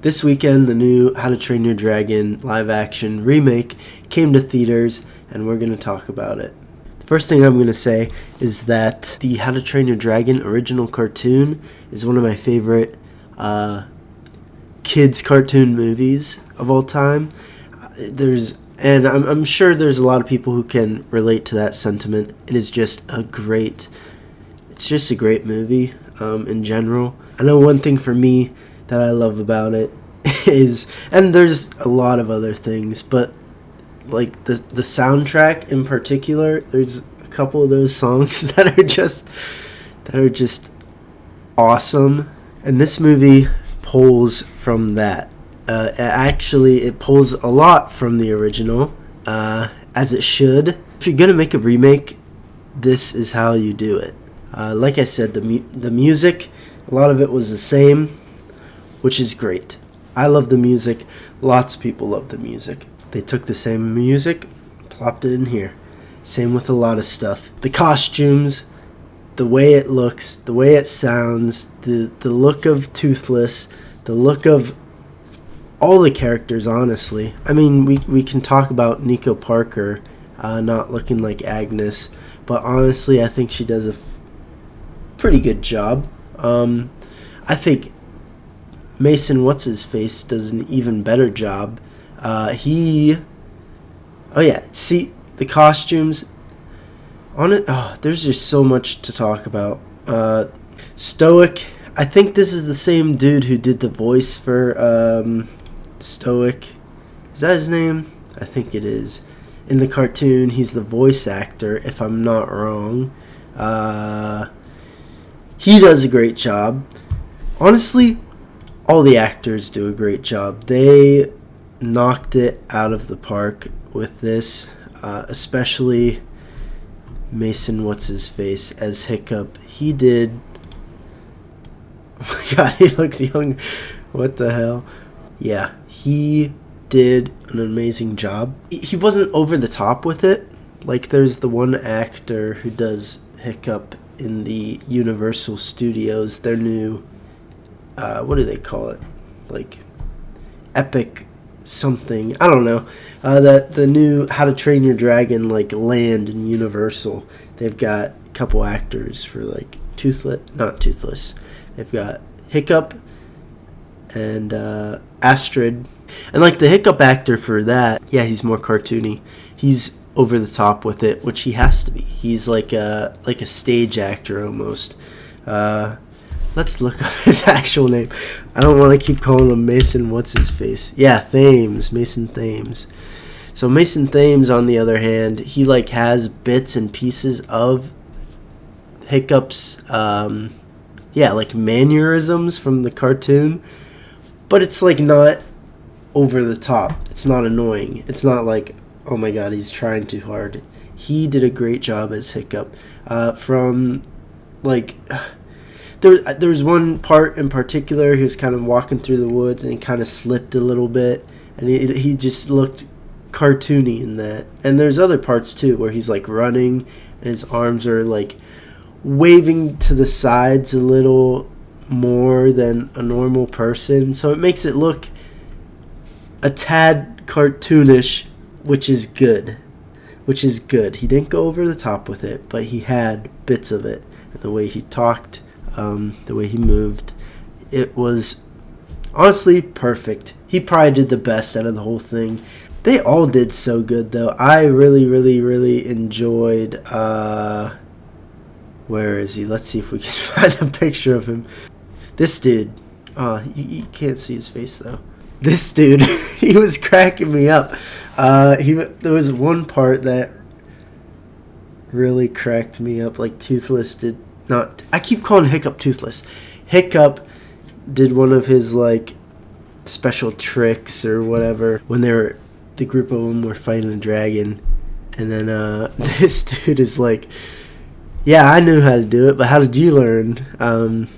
This weekend, the new How to Train Your Dragon live-action remake came to theaters, and we're going to talk about it. The first thing I'm going to say is that the How to Train Your Dragon original cartoon is one of my favorite kids' cartoon movies of all time. I'm sure there's a lot of people who can relate to that sentiment. It is just a great movie in general. I know one thing for me that I love about it is, and there's a lot of other things, but like the soundtrack in particular, there's a couple of those songs that are just awesome, and this movie pulls from that. It pulls a lot from the original, as it should. If you're gonna make a remake, this is how you do it. Like I said, the music, a lot of it was the same, which is great. I love the music. Lots of people love the music. They took the same music, plopped it in here. Same with a lot of stuff. The costumes, the way it looks, the way it sounds, the look of Toothless, the look of all the characters, honestly. I mean, we can talk about Nico Parker not looking like Agnes, but honestly, I think she does a pretty good job. I think Mason What's-His-Face does an even better job. See, the costumes on it. Oh, there's just so much to talk about. Stoic. I think this is the same dude who did the voice for Stoic. Is that his name? I think it is. In the cartoon, he's the voice actor, if I'm not wrong. He does a great job. Honestly, all the actors do a great job. They knocked it out of the park with this, especially Mason What's-His-Face as Hiccup. He did... Oh my god, he looks young. What the hell? Yeah, he did an amazing job. He wasn't over the top with it. Like, there's the one actor who does Hiccup in the Universal Studios, their new... what do they call it? Like, Epic something. I don't know. The new How to Train Your Dragon, like, land in Universal. They've got a couple actors for, like, not Toothless. They've got Hiccup and Astrid. And, like, the Hiccup actor for that, yeah, he's more cartoony. He's over the top with it, which he has to be. He's like a stage actor almost. Let's look up his actual name. I don't want to keep calling him Mason What's-His-Face. Yeah, Thames. Mason Thames. So Mason Thames, on the other hand, he like has bits and pieces of Hiccup's, like mannerisms from the cartoon. But it's like not over the top. It's not annoying. It's not like, oh my god, he's trying too hard. He did a great job as Hiccup. There was one part in particular, he was kind of walking through the woods and he kind of slipped a little bit, and he just looked cartoony in that. And there's other parts too where he's like running and his arms are like waving to the sides a little more than a normal person, so it makes it look a tad cartoonish, which is good. He didn't go over the top with it, but he had bits of it. And the way he talked, the way he moved, it was honestly perfect. He probably did the best out of the whole thing. They all did so good, though. I really, really, really enjoyed, where is he? Let's see if we can find a picture of him. This dude, you can't see his face, though. This dude, he was cracking me up. There was one part that really cracked me up, like Toothless did not... I keep calling Hiccup Toothless. Hiccup did one of his, like, special tricks or whatever when the group of them were fighting a dragon. And then this dude is like, yeah, I knew how to do it, but how did you learn?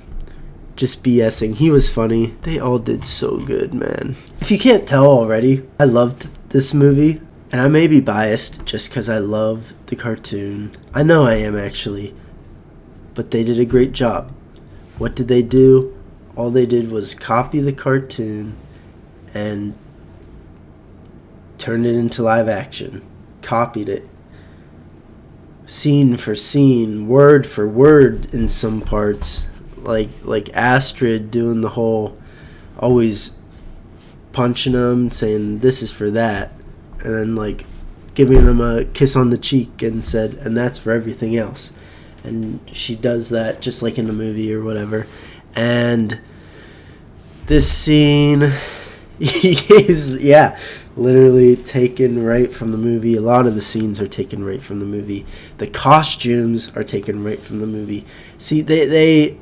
Just BSing. He was funny. They all did so good, man. If you can't tell already, I loved this movie. And I may be biased just because I love the cartoon. I know I am, actually. But they did a great job. What did they do? All they did was copy the cartoon and turned it into live action, copied it, scene for scene, word for word in some parts, like Astrid doing the whole, always punching him, saying this is for that, and then like giving him a kiss on the cheek and said, and that's for everything else. And she does that just like in the movie or whatever. And this scene is, yeah, literally taken right from the movie. A lot of the scenes are taken right from the movie. The costumes are taken right from the movie. See, they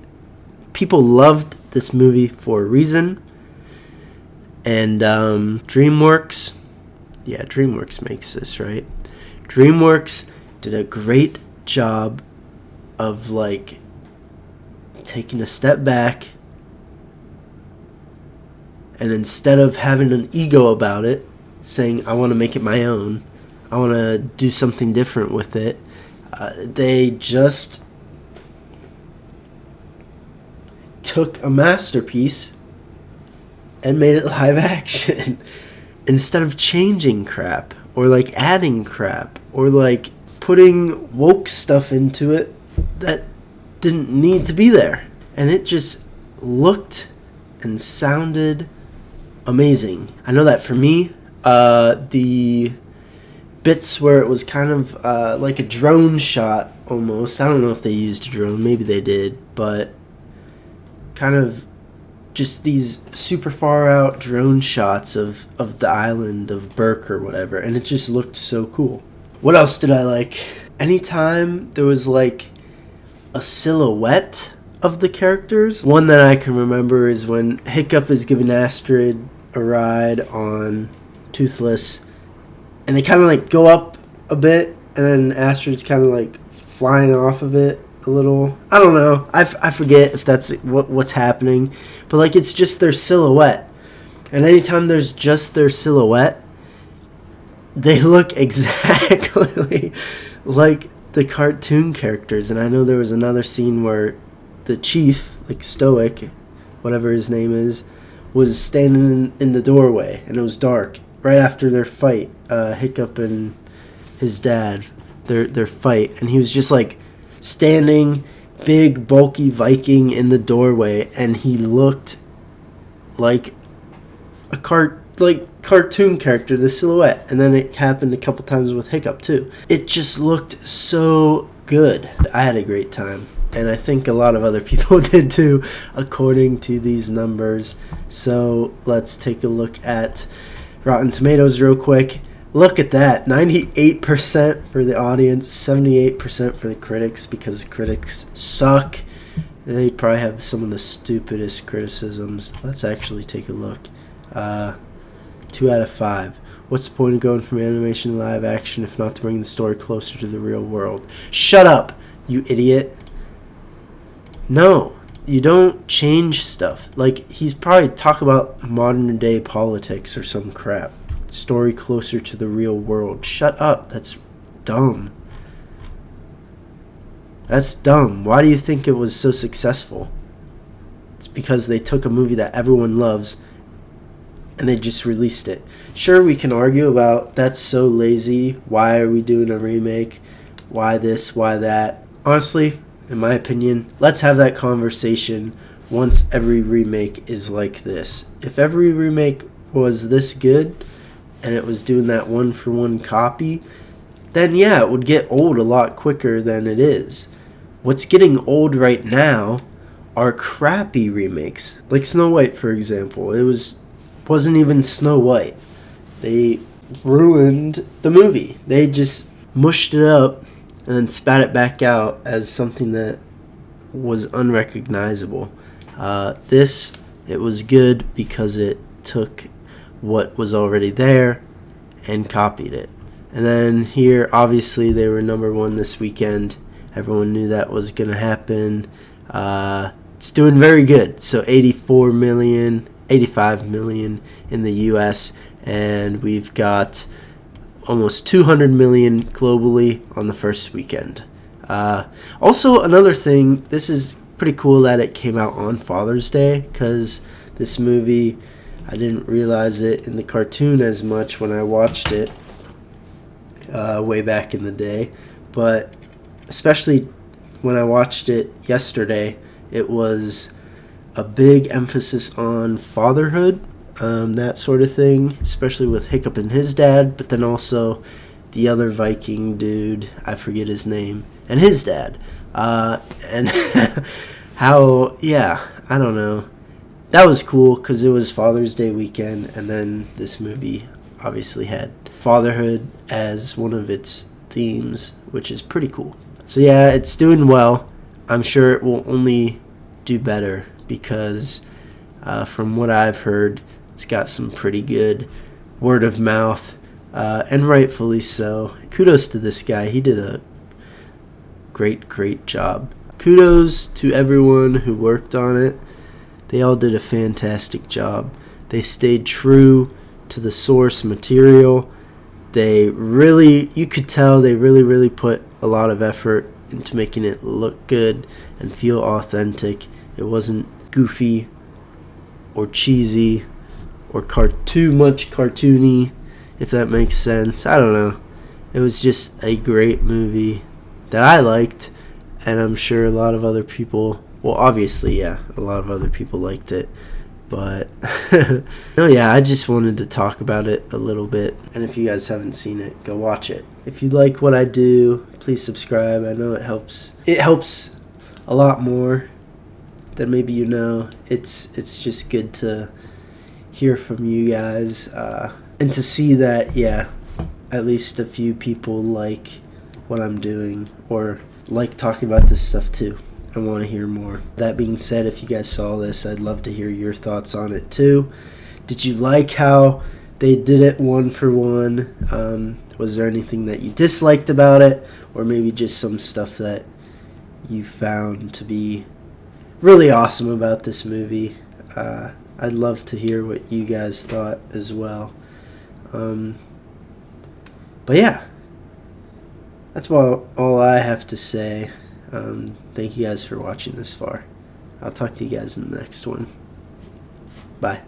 people loved this movie for a reason. And DreamWorks, yeah, DreamWorks makes this, right? DreamWorks did a great job of like taking a step back, and instead of having an ego about it, saying I want to make it my own, I want to do something different with it, they just took a masterpiece and made it live action instead of changing crap or like adding crap or like putting woke stuff into it that didn't need to be there. And it just looked and sounded amazing. I know that for me, the bits where it was kind of like a drone shot almost, I don't know if they used a drone, maybe they did, but kind of just these super far out drone shots of the island of Burke or whatever, and it just looked so cool. What else did I like? Anytime there was like a silhouette of the characters. One that I can remember is when Hiccup is giving Astrid a ride on Toothless, and they kind of like go up a bit, and then Astrid's kind of like flying off of it a little. I don't know. I forget if that's what's happening, but like it's just their silhouette. And anytime there's just their silhouette, they look exactly like the cartoon characters. And I know there was another scene where the chief, like Stoic, whatever his name is, was standing in the doorway, and it was dark right after their fight, Hiccup and his dad, their fight, and he was just like standing, big bulky Viking in the doorway, and he looked like a cartoon character, the silhouette. And then it happened a couple times with Hiccup too. It just looked so good. I had a great time, and I think a lot of other people did too, according to these numbers. So let's take a look at Rotten Tomatoes real quick. Look at that, 98% for the audience, 78% for the critics, because critics suck. They probably have some of the stupidest criticisms. Let's actually take a look. 2 out of 5. What's the point of going from animation to live action if not to bring the story closer to the real world? Shut up, you idiot. No, you don't change stuff. Like, he's probably talking about modern day politics or some crap. Story closer to the real world. Shut up. That's dumb. That's dumb. Why do you think it was so successful? It's because they took a movie that everyone loves and they just released it. Sure, we can argue about that's so lazy. Why are we doing a remake? Why this? Why that? Honestly, in my opinion, let's have that conversation once every remake is like this. If every remake was this good and it was doing that one-for-one copy, then yeah, it would get old a lot quicker than it is. What's getting old right now are crappy remakes. Like Snow White, for example. It wasn't even Snow White. They ruined the movie. They just mushed it up and then spat it back out as something that was unrecognizable. It was good because it took what was already there and copied it. And then here, obviously, they were number one this weekend. Everyone knew that was going to happen. It's doing very good. So 85 million in the US, and we've got almost 200 million globally on the first weekend. Also, another thing, this is pretty cool that it came out on Father's Day, because this movie I didn't realize it in the cartoon as much when I watched it way back in the day, but especially when I watched it yesterday, it was a big emphasis on fatherhood, that sort of thing, especially with Hiccup and his dad, but then also the other Viking dude, I forget his name, and his dad. And how, yeah, I don't know. That was cool because it was Father's Day weekend, and then this movie obviously had fatherhood as one of its themes, which is pretty cool. So yeah, it's doing well. I'm sure it will only do better because from what I've heard, it's got some pretty good word of mouth, and rightfully so. Kudos to this guy. He did a great job. Kudos to everyone who worked on it. They all did a fantastic job. They stayed true to the source material. You could tell they really put a lot of effort into making it look good and feel authentic. It wasn't goofy or cheesy or too much cartoony, if that makes sense. I don't know. It was just a great movie that I liked, and I'm sure a lot of other people, well, obviously, yeah, a lot of other people liked it. But, no, yeah, I just wanted to talk about it a little bit. And if you guys haven't seen it, go watch it. If you like what I do, please subscribe. I know it helps. It helps a lot more than maybe you know. It's just good to hear from you guys. And to see that, yeah, at least a few people like what I'm doing or like talking about this stuff too. I want to hear more. That being said, if you guys saw this, I'd love to hear your thoughts on it too. Did you like how they did it one for one? Was there anything that you disliked about it? Or maybe just some stuff that you found to be really awesome about this movie? I'd love to hear what you guys thought as well. But yeah, that's all I have to say. Thank you guys for watching this far. I'll talk to you guys in the next one. Bye.